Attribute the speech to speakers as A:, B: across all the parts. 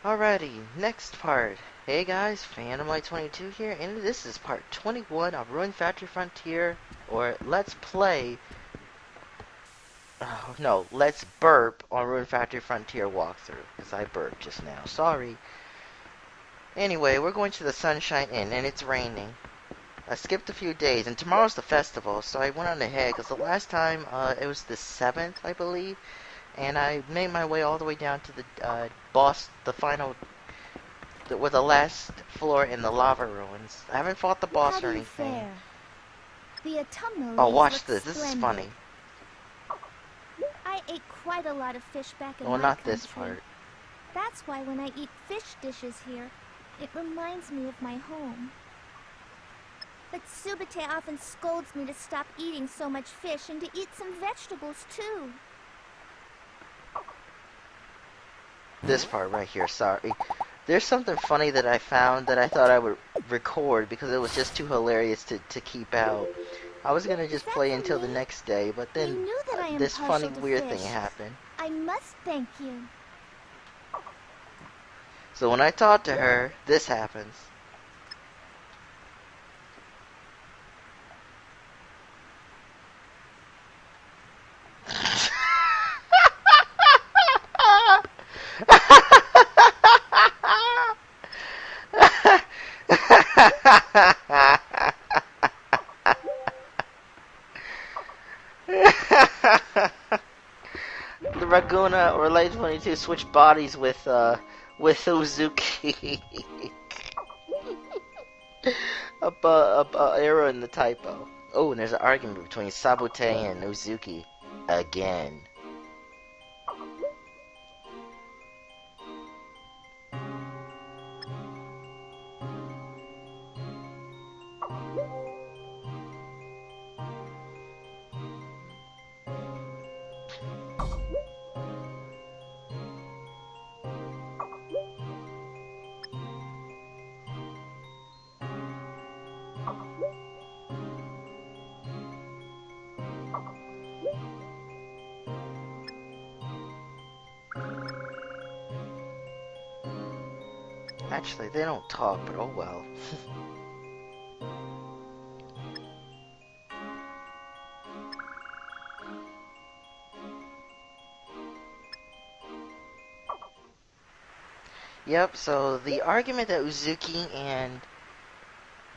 A: Alrighty, next part. Hey guys, Phantomlight22 here, and this is part 21 of Rune Factory Frontier, or Let's Play, no, Let's Burp on Rune Factory Frontier walkthrough, because I burped just now, sorry. Anyway, we're going to the Sunshine Inn, and it's raining. I skipped a few days, and tomorrow's the festival, so I went on ahead, because the last time, it was the 7th, I believe, and I made my way all the way down to the, the final with the last floor in the lava ruins. I haven't fought the boss or anything.
B: Fare? The autumnal
A: Oh,
B: leaves
A: watch
B: look
A: this. This is
B: splendid.
A: funny.
B: I ate quite a lot of fish back in
A: Well,
B: my
A: not
B: country.
A: this part.
B: That's why when I eat fish dishes here, it reminds me of my home. But Subate often scolds me to stop eating so much fish and to eat some vegetables too.
A: This part right here, sorry. There's something funny that I found that I thought I would record because it was just too hilarious to keep out. I was gonna just play until the next day, but then
B: You knew that I am
A: this funny
B: partial to
A: weird
B: fish.
A: thing happened.
B: I must thank you.
A: So when I talk to her, this happens. The Raguna or Light 22 switch bodies with Uzuki. Error in the typo. Oh, and there's an argument between Sabute and Uzuki again. Actually, they don't talk, but oh well. Yep, so the argument that Uzuki and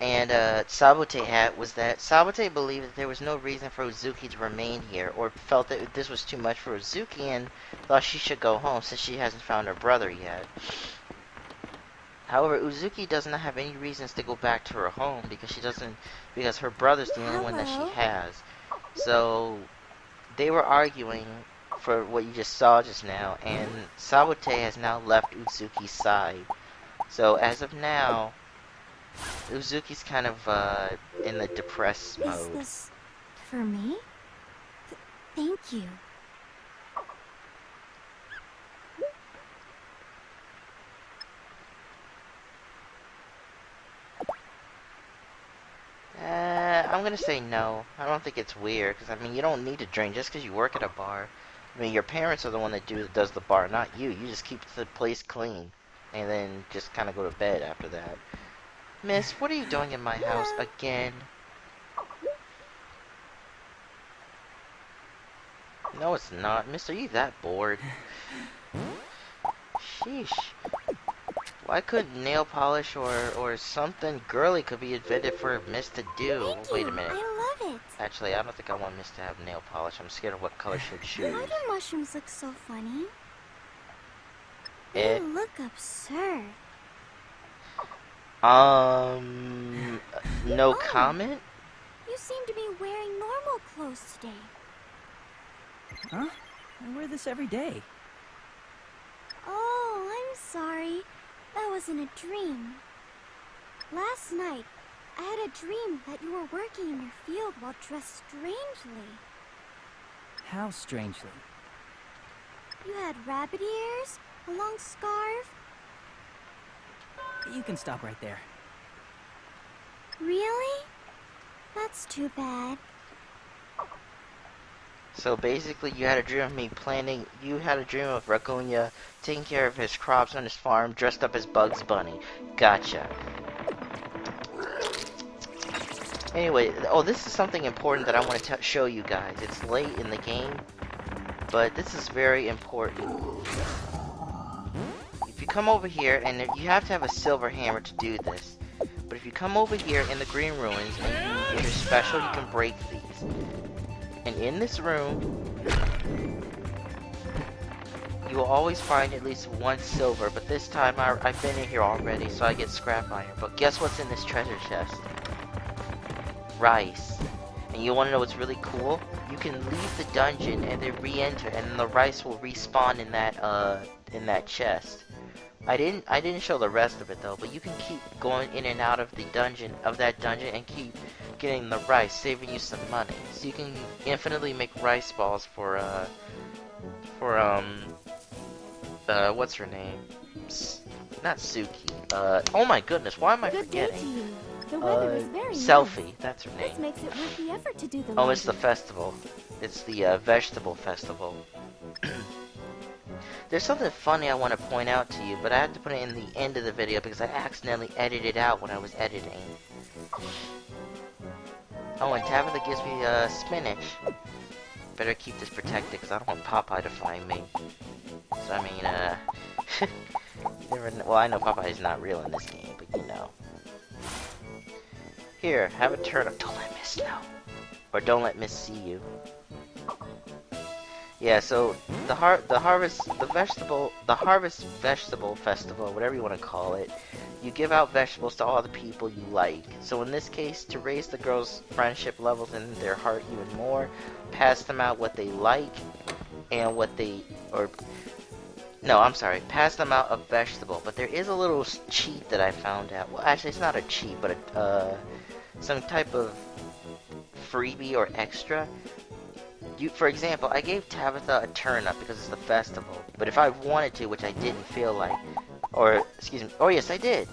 A: Sabute had was that Sabute believed that there was no reason for Uzuki to remain here, or felt that this was too much for Uzuki and thought she should go home since she hasn't found her brother yet. However, Uzuki does not have any reasons to go back to her home because her brother's the only one that she has. So they were arguing for what you just saw just now, and Sabute has now left Uzuki's side. So as of now, Uzuki's kind of in the depressed mode.
B: Is this for me? Thank you.
A: I'm gonna say no. I don't think it's weird, because I mean, you don't need to drink just because you work at a bar. I mean, your parents are the one that does the bar, not you. You just keep the place clean, and then just kind of go to bed after that. Miss, what are you doing in my house again? No, it's not. Miss, are you that bored? Sheesh. Why couldn't nail polish or something girly could be invented for Miss to do? Wait a minute.
B: I love it.
A: Actually, I don't think I want Miss to have nail polish. I'm scared of what color she'll choose.
B: Why do mushrooms look so funny?
A: They
B: look absurd.
A: No comment?
B: You seem to be wearing normal clothes today.
C: Huh? I wear this every day.
B: Oh, I'm sorry. That wasn't a dream. Last night, I had a dream that you were working in your field while dressed strangely.
C: How strangely?
B: You had rabbit ears, a long scarf.
C: You can stop right there.
B: Really? That's too bad.
A: So basically, you had a dream of me planting. You had a dream of Ragunya taking care of his crops on his farm, dressed up as Bugs Bunny. Gotcha. Anyway, oh, this is something important that I want to show you guys. It's late in the game, but this is very important. If you come over here, and you have to have a silver hammer to do this, but if you come over here in the green ruins, and if you're special, you can break these. And in this room, you will always find at least one silver, but this time I've been in here already, so I get scrap iron. But guess what's in this treasure chest? Rice. And you want to know what's really cool? You can leave the dungeon and then re-enter, and then the rice will respawn in that chest. I didn't show the rest of it though, but you can keep going in and out of the dungeon, and keep getting the rice, saving you some money. So you can infinitely make rice balls for what's her name? Not Suki. Oh my goodness, why am I
B: Good day to
A: forgetting?
B: you. The weather is very
A: Selfie,
B: nice.
A: that's her
B: This
A: name.
B: makes it worth the effort to do the
A: Oh, it's the
B: laundry.
A: festival. It's the vegetable festival. There's something funny I want to point out to you, but I have to put it in the end of the video because I accidentally edited it out when I was editing. Oh, and Tabitha gives me spinach. Better keep this protected because I don't want Popeye to find me. So I mean, never. Well, I know Popeye is not real in this game, but you know. Here, have a turnip. Don't let Miss know, or don't let Miss see you. Yeah, so the harvest vegetable festival, whatever you want to call it, you give out vegetables to all the people you like. So in this case, to raise the girls' friendship levels in their heart even more, pass them out what they like and what they pass them out a vegetable. But there is a little cheat that I found out. Well, actually, it's not a cheat, but some type of freebie or extra. For example, I gave Tabitha a turnip because it's the festival. But if I wanted to, which I didn't feel like, or excuse me, oh yes, I did.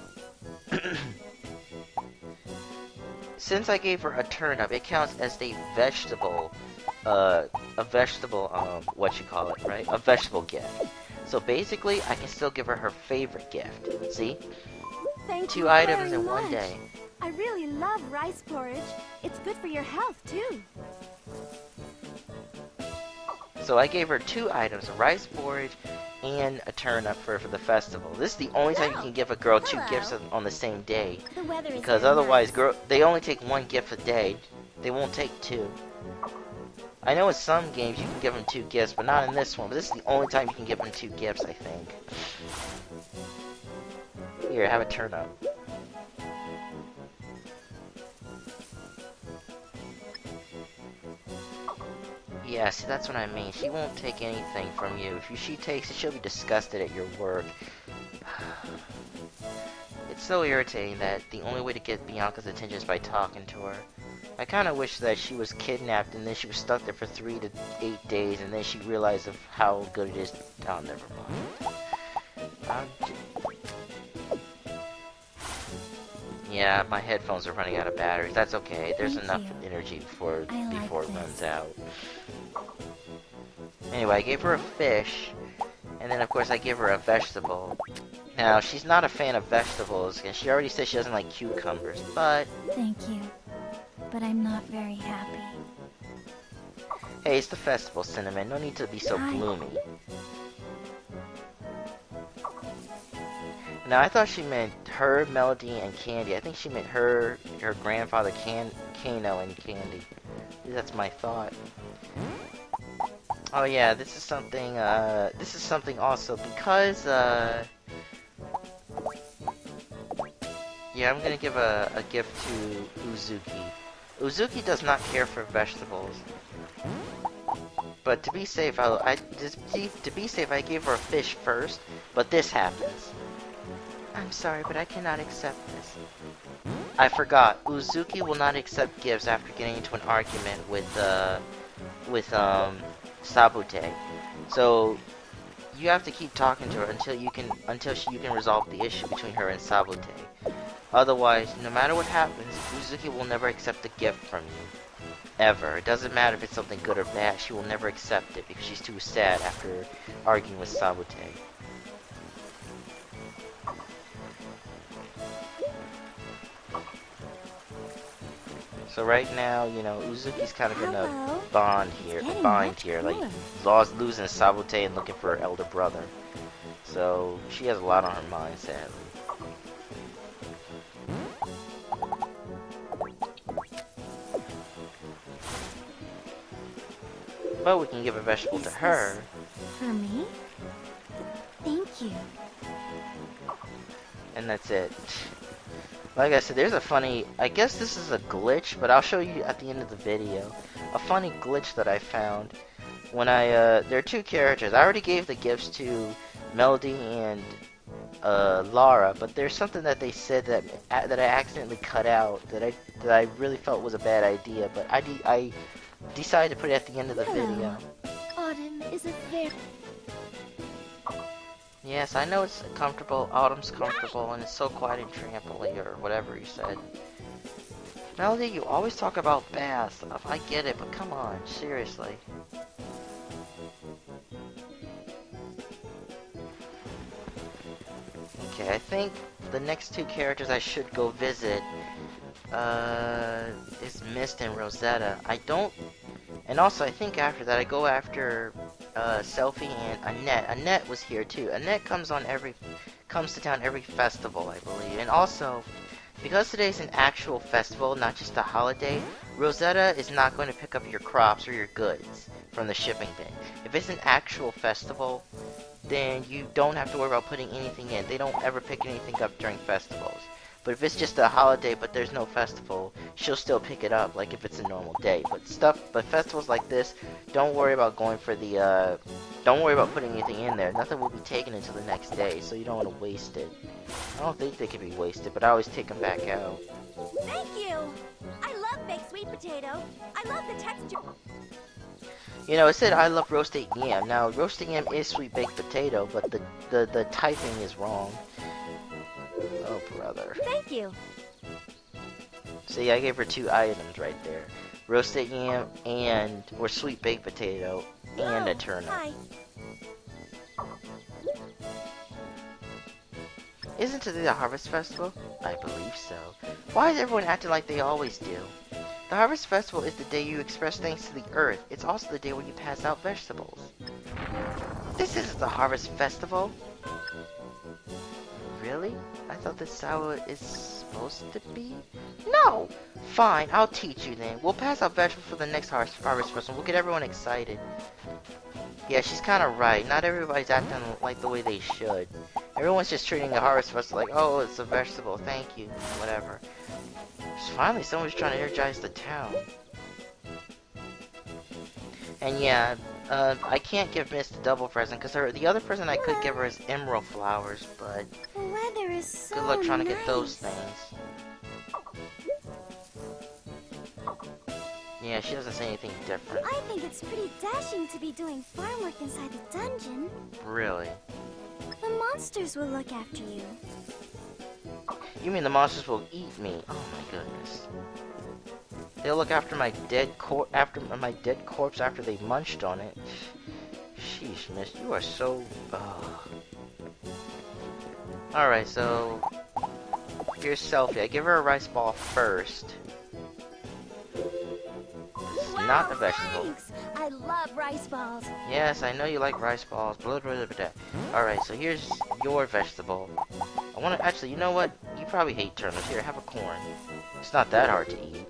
A: Since I gave her a turnip, it counts as a vegetable, what you call it, right? A vegetable gift. So basically, I can still give her her favorite gift. See?
B: Thank
A: Two
B: you
A: items
B: very
A: in one
B: much.
A: day.
B: I really love rice porridge. It's good for your health, too.
A: So I gave her 2 items, a rice porridge and a turnip for the festival. This is the only time you can give a girl 2 gifts on the same day.
B: The weather is
A: Because
B: very
A: otherwise,
B: nice.
A: they only take 1 gift a day. They won't take 2. I know in some games you can give them 2 gifts, but not in this one. But this is the only time you can give them 2 gifts, I think. Here, have a turnip. Yeah, see, that's what I mean. She won't take anything from you. If she takes it, she'll be disgusted at your work. It's so irritating that the only way to get Bianca's attention is by talking to her. I kind of wish that she was kidnapped and then she was stuck there for 3 to 8 days and then she realized of how good it is. Oh, never mind. Yeah, my headphones are running out of batteries. That's okay. There's enough energy before it runs out. Anyway, I gave her a fish, and then of course I gave her a vegetable. Now, she's not a fan of vegetables, and she already said she doesn't like cucumbers, but...
B: Thank you. But I'm not very happy.
A: Hey, it's the festival, Cinnamon. No need to be so gloomy. Now, I thought she meant her, Melody, and Candy. I think she meant her grandfather, Kano, and Candy. That's my thought. Oh yeah, this is something also, because, yeah, I'm gonna give a gift to Uzuki. Uzuki does not care for vegetables. But to be safe, I gave her a fish first, but this happens. I'm sorry, but I cannot accept this. I forgot. Uzuki will not accept gifts after getting into an argument with Sabute. So you have to keep talking to her until you can resolve the issue between her and Sabute. Otherwise, no matter what happens, Uzuki will never accept a gift from you. Ever. It doesn't matter if it's something good or bad. She will never accept it because she's too sad after arguing with Sabute. So right now, you know, Uzuki's kind of gonna
B: Hello.
A: bind here, like losing Sabute and looking for her elder brother. So she has a lot on her mind, sadly. But we can give a vegetable to her.
B: For me? Thank you.
A: And that's it. Like I said, there's a funny, I guess this is a glitch, but I'll show you at the end of the video. A funny glitch that I found when there are two characters. I already gave the gifts to Melody and Lara, but there's something that they said that I accidentally cut out that I really felt was a bad idea, but I decided to put it at the end of the video.
B: Autumn is a very...
A: Yes, I know it's comfortable. Autumn's comfortable, and it's so quiet in Trampoline, or whatever you said. Melody, you always talk about bad stuff. I get it, but come on, seriously. Okay, I think the next two characters I should go visit is Mist and Rosetta. And also I think after that I go after Selfie and Annette. Annette was here too. Annette comes to town every festival, I believe. And also, because today's an actual festival, not just a holiday, Rosetta is not going to pick up your crops or your goods from the shipping bin. If it's an actual festival, then you don't have to worry about putting anything in. They don't ever pick anything up during festivals. But if it's just a holiday but there's no festival, she'll still pick it up like if it's a normal day. But festivals like this, don't worry about putting anything in there. Nothing will be taken until the next day, so you don't want to waste it. I don't think they can be wasted, but I always take them back out.
B: Thank you! I love baked sweet potato. I love the texture.
A: You know, it said I love roasted yam. Now, roasted yam is sweet baked potato, but the typing is wrong. Oh, brother.
B: Thank you.
A: See, I gave her two items right there. Roasted yam or sweet baked potato and a turnip.
B: Hi.
A: Isn't today the Harvest Festival? I believe so. Why is everyone acting like they always do? The Harvest Festival is the day you express thanks to the earth. It's also the day when you pass out vegetables. This isn't the Harvest Festival. Really? I thought this how it is supposed to be? No! Fine, I'll teach you then. We'll pass out vegetables for the next Harvest Festival. We'll get everyone excited. Yeah, she's kind of right. Not everybody's acting like the way they should. Everyone's just treating the Harvest Festival like, oh, it's a vegetable, thank you, whatever. Finally, someone's trying to energize the town. And yeah, I can't give Mist a double present because the other present I could give her is emerald flowers, but
B: The weather is so
A: good luck trying to
B: nice.
A: get those things. Yeah, she doesn't say anything different.
B: I think it's pretty dashing to be doing farm work inside the dungeon.
A: Really?
B: The monsters will look after you.
A: You mean the monsters will eat me? Oh my goodness. They'll look after my dead corpse after they munched on it. Sheesh, Mist, you are so... Alright, so... Here's Selfie. I give her a rice ball first. This is not a vegetable.
B: Thanks. I love rice balls.
A: Yes, I know you like rice balls. Blah, blah, blah, blah. Alright, so here's your vegetable. I want to... Actually, you know what? You probably hate turnips. Here, have a corn. It's not that hard to eat.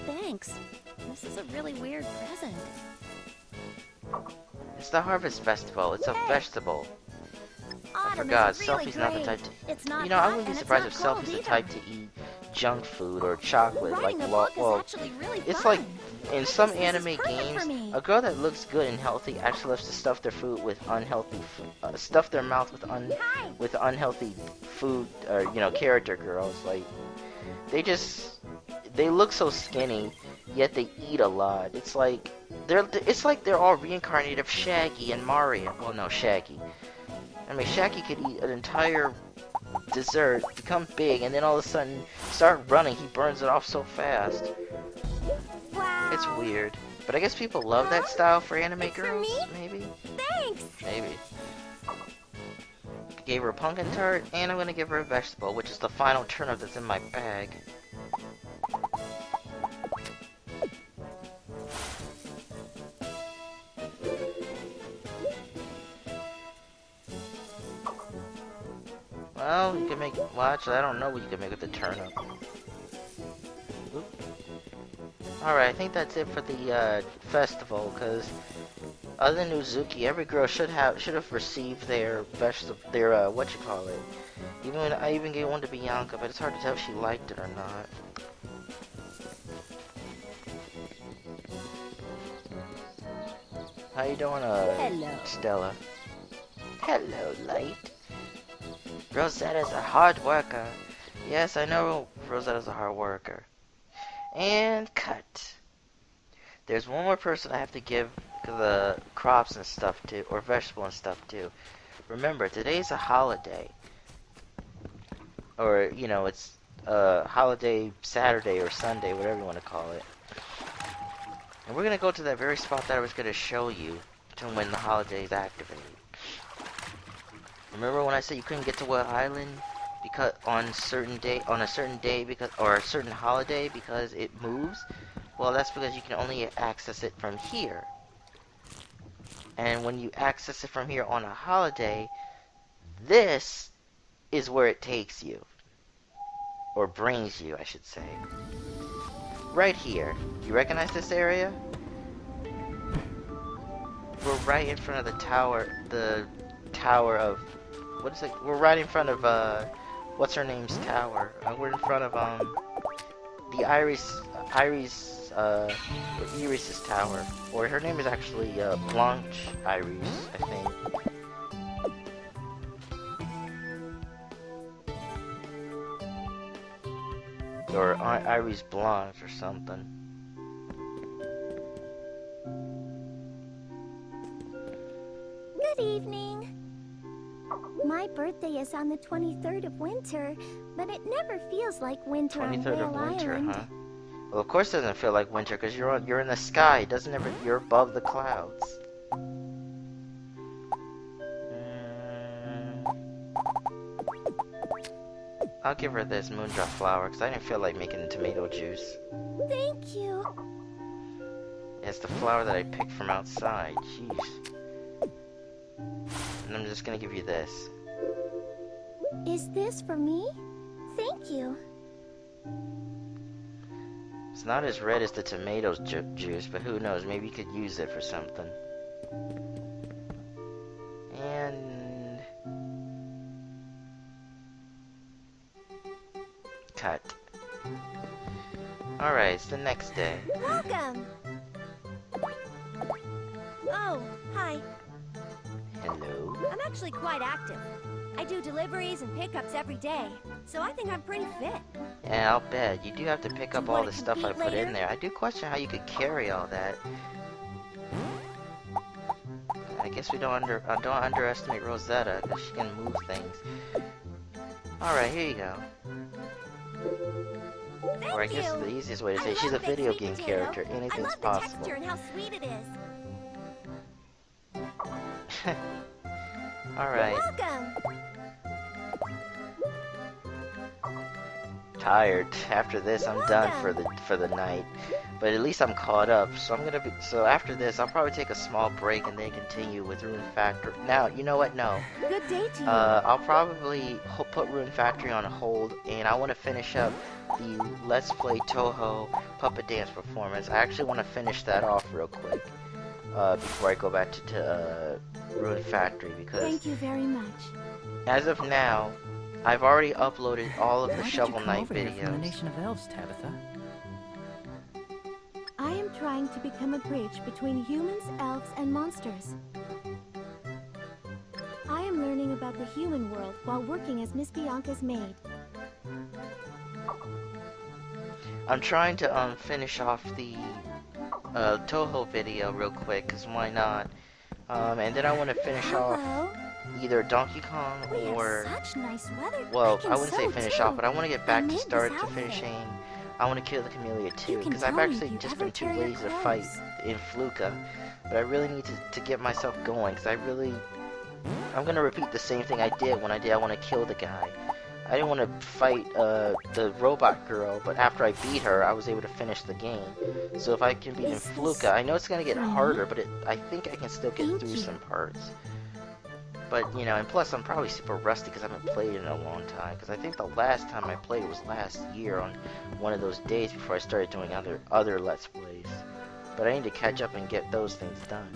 B: Thanks. This is a really weird present.
A: It's the Harvest Festival. It's a vegetable. I
B: Autumn
A: forgot.
B: is really
A: Selfie's not the
B: great.
A: type to...
B: It's not
A: You know, I
B: hot
A: wouldn't be
B: and
A: surprised if
B: it's not cold
A: Selfie's the
B: either.
A: type to eat junk food or chocolate.
B: Writing a
A: Like,
B: book is
A: well,
B: actually really
A: it's
B: fun.
A: like in some
B: This is
A: anime
B: perfect
A: games,
B: for me.
A: a girl that looks good and healthy actually loves to stuff their food with unhealthy, stuff their mouth with unhealthy food, or you know, character girls. Like, they look so skinny, yet they eat a lot. It's like they're all reincarnated of Shaggy and Mario. Well, no, Shaggy. I mean, Shaggy could eat an entire dessert, become big, and then all of a sudden start running. He burns it off so fast.
B: Wow,
A: it's weird. But I guess people love that style for anime
B: It's for
A: girls,
B: me?
A: maybe?
B: Thanks!
A: Maybe. Gave her a pumpkin tart, and I'm gonna give her a vegetable, which is the final turnip that's in my bag. Well, you can make. Well, actually, I don't know what you can make with the turnip. Alright, I think that's it for the festival, because other than Uzuki, every girl should have received their vegetable, their what you call it. Even when I even gave one to Bianca, but it's hard to tell if she liked it or not. How you doing,
C: Hello.
A: Stella? Hello, Light. Rosetta's a hard worker. Yes, I know Rosetta's a hard worker. And cut. There's one more person I have to give the crops and stuff to, or vegetable and stuff to. Remember, today's a holiday. Or, you know, it's holiday Saturday or Sunday, whatever you want to call it. And we're going to go to that very spot that I was going to show you to when the holidays activate. Remember when I said you couldn't get to what island because on a certain day because or a certain holiday because it moves? Well, that's because you can only access it from here. And when you access it from here on a holiday, this is where it takes you. Or brings you, I should say. Right here. You recognize this area? We're right in front of the tower of, what is it? We're right in front of, what's her name's tower? We're in front of, the Iris's tower. Or her name is actually, Blanche Iris, I think. Or Iris Blanche or something.
B: Good evening. My birthday is on the 23rd of winter, but it never feels like winter on
A: 23rd of
B: Whale
A: winter,
B: Island.
A: huh? Well, of course it doesn't feel like winter because you're in the sky. It doesn't ever. You're above the clouds. I'll give her this moondrop flower because I didn't feel like making tomato juice.
B: Thank you.
A: It's the flower that I picked from outside. Jeez. And I'm just gonna give you this.
B: Is this for me? Thank you.
A: It's not as red as the tomato juice, but who knows? Maybe you could use it for something. And cut. Alright, it's the next day.
B: Welcome. Oh, hi.
A: Hello.
B: I'm actually quite active. I do deliveries and pickups every day, so I think I'm pretty fit.
A: Yeah, I'll bet. You do have to pick up
B: Do you
A: all
B: wanna
A: the stuff I
B: compete
A: put in
B: later?
A: there. I do question how you could carry all that. I guess we don't underestimate Rosetta, because she can move things. Alright, here you go.
B: Thank
A: Or I guess
B: you.
A: the easiest way to
B: I
A: say she's a
B: love baked
A: video
B: sweet
A: game
B: potato.
A: character.
B: I
A: Anything's
B: love the
A: possible.
B: texture and how sweet it is.
A: Alright.
B: Welcome.
A: Tired. After this, I'm done for the night. But at least I'm caught up. So so after this, I'll probably take a small break and then continue with Rune Factory. Now, you know what? No.
B: Good day to you.
A: I'll probably put Rune Factory on hold, and I want to finish up the Let's Play Toho Puppet Dance performance. I actually want to finish that off real quick before I go back to Rune Factory, because
B: Thank you very much.
A: as of now, I've already uploaded all of the
C: Why did you
A: Shovel
C: come
A: Knight
C: over here from the
A: videos.
C: nation of elves, Tabitha?
B: I am trying to become a bridge between humans, elves, and monsters. I am learning about the human world while working as Miss Bianca's maid.
A: I'm trying to finish off the Toho video real quick, cause why not? And then I want to finish off
B: Hello.
A: either Donkey Kong
B: We
A: or,
B: have such nice weather.
A: well,
B: can
A: I wouldn't say
B: sew,
A: finish
B: too.
A: off, but I want to get
B: I
A: back to
B: made this
A: start to
B: outfit.
A: finishing I want to kill the Camellia too,
B: can
A: because I've
B: tell me
A: actually
B: if you
A: just
B: ever
A: been too
B: tear your
A: lazy to fight
B: clothes.
A: in Fluka. But I really need to get myself going, because I'm gonna repeat the same thing I did when I want to kill the guy. I didn't want to fight the robot girl, but after I beat her, I was able to finish the game. So if I can beat in
B: Is this
A: Fluka, I know it's gonna get
B: for me?
A: harder, but I think I can still get
B: Thank
A: through
B: you.
A: some parts. But, you know, and plus I'm probably super rusty because I haven't played in a long time. Because I think the last time I played was last year on one of those days before I started doing other Let's Plays. But I need to catch up and get those things done.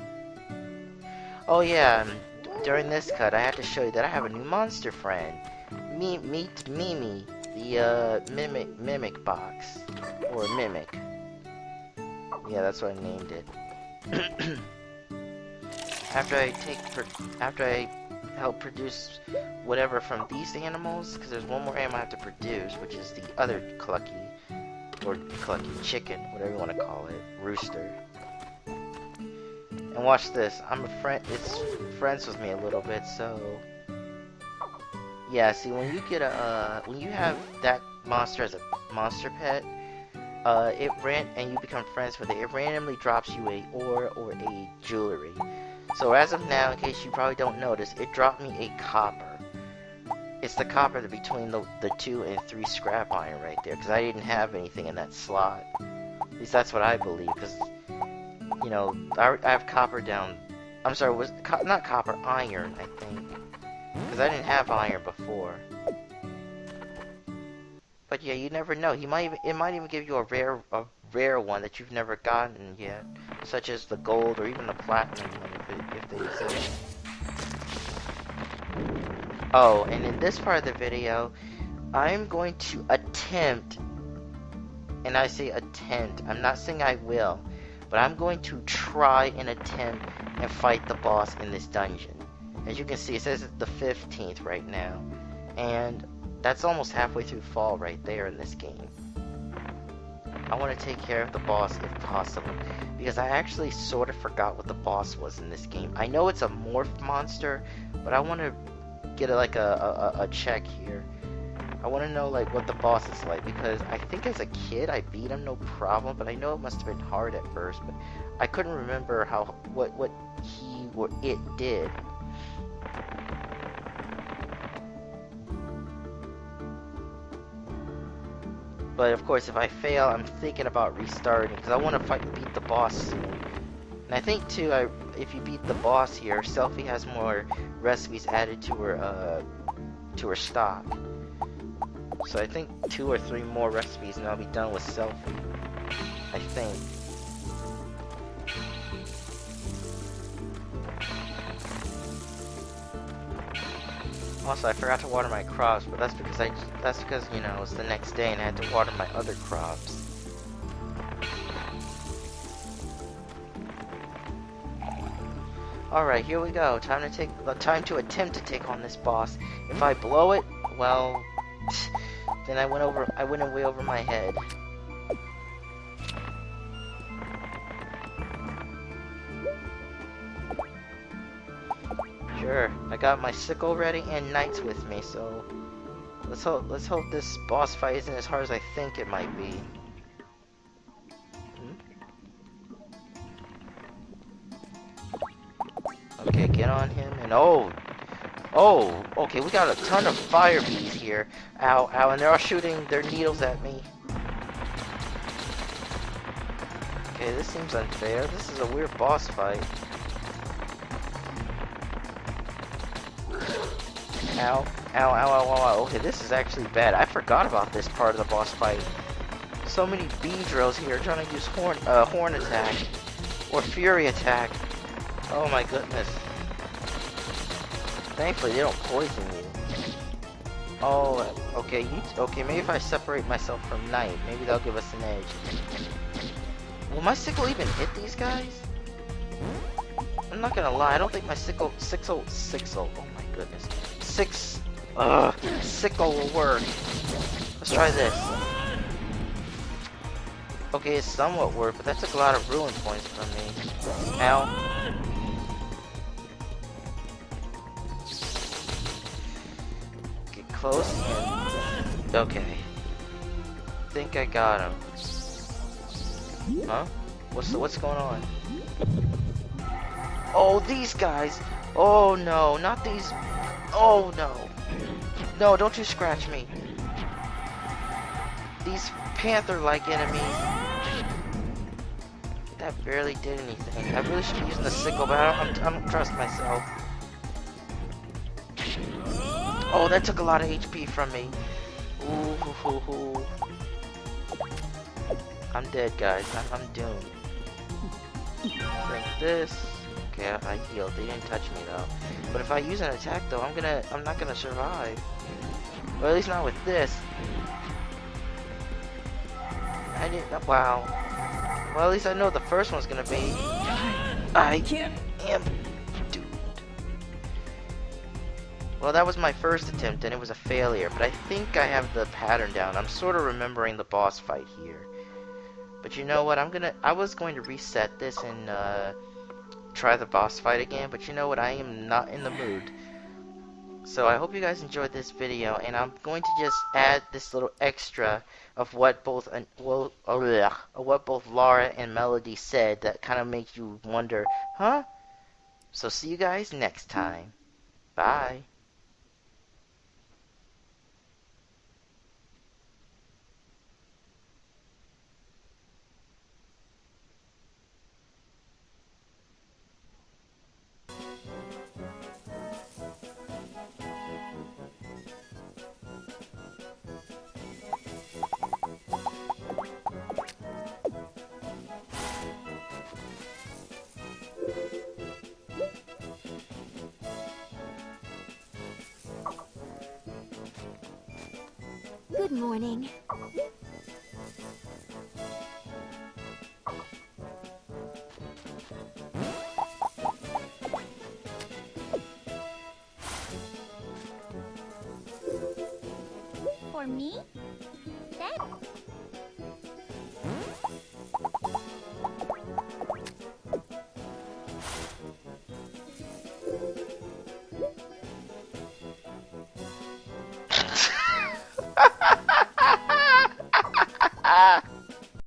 A: Oh yeah, and during this cut I have to show you that I have a new monster friend. Meet Mimi, the mimic box. Or mimic. Yeah, that's what I named it. After I help produce whatever from these animals, because there's one more animal I have to produce, which is the other clucky, or clucky chicken, whatever you want to call it, rooster. And watch this, it's friends with me a little bit, so yeah. See, when you get when you have that monster as a monster pet, and you become friends with it, it randomly drops you a ore or a jewelry. So as of now, in case you probably don't notice, it dropped me a copper. It's the copper between the 2 and 3 scrap iron right there, because I didn't have anything in that slot. At least that's what I believe, because, you know, I have copper down. I'm sorry, not copper, iron, I think. Because I didn't have iron before. But yeah, you never know. It might even give you a rare one that you've never gotten yet, such as the gold or even the platinum one if they exist. Oh, and in this part of the video, I'm going to attempt, and I say attempt, I'm not saying I will, but I'm going to try and attempt and fight the boss in this dungeon. As you can see, it says it's the 15th right now, and that's almost halfway through fall right there in this game. I want to take care of the boss if possible, because I actually sort of forgot what the boss was in this game. I know it's a morph monster, but I want to get a check here. I want to know like what the boss is like, because I think as a kid I beat him no problem, but I know it must have been hard at first, but I couldn't remember what he or it did. But of course, if I fail, I'm thinking about restarting, because I want to beat the boss soon. And I think too, if you beat the boss here, Selfie has more recipes added to her stock. So I think 2 or 3 more recipes, and I'll be done with Selfie. I think. Also, I forgot to water my crops, but that's because you know it's the next day and I had to water my other crops. All right, here we go. Time to attempt to take on this boss. If I blow it, well, then I went way over my head. Sure, I got my sickle ready and knights with me, so let's hope this boss fight isn't as hard as I think it might be. Okay, get on him, and oh, okay, we got a ton of fire bees here. Ow, ow, and they're all shooting their needles at me. Okay, this seems unfair. This is a weird boss fight. Ow, ow, ow, ow, ow, ow. Okay, this is actually bad. I forgot about this part of the boss fight. So many bee drills here trying to use horn attack or fury attack. Oh my goodness. Thankfully they don't poison you. Oh, okay, okay, maybe if I separate myself from Knight, maybe that'll give us an edge. Will my sickle even hit these guys? I'm not gonna lie, I don't think my sickle, oh my goodness. Sickle will work. Let's try this. Okay, it somewhat worked, but that took a lot of ruin points from me. Ow. Get close and... okay. think I got him. Huh? What's going on? Oh, these guys! Oh no, not these. Oh no. No, don't you scratch me. These panther-like enemies. That barely did anything. I really should be using the sickle, but I don't trust myself. Oh, that took a lot of HP from me. Ooh, hoo, hoo, hoo. I'm dead, guys. I'm doomed. Drink this. Okay, I healed. They didn't touch me though. But if I use an attack though, I'm not gonna survive. Or at least not with this. I didn't. Wow. Well, at least I know the first one's gonna be. I am doomed. Well, that was my first attempt, and it was a failure. But I think I have the pattern down. I'm sort of remembering the boss fight here. But you know what? I was going to reset this and try the boss fight again. But you know what? I am not in the mood. So I hope you guys enjoyed this video, and I'm going to just add this little extra of what both Laura and Melody said that kind of makes you wonder, huh? So see you guys next time. Bye.
B: Good morning. For me? Then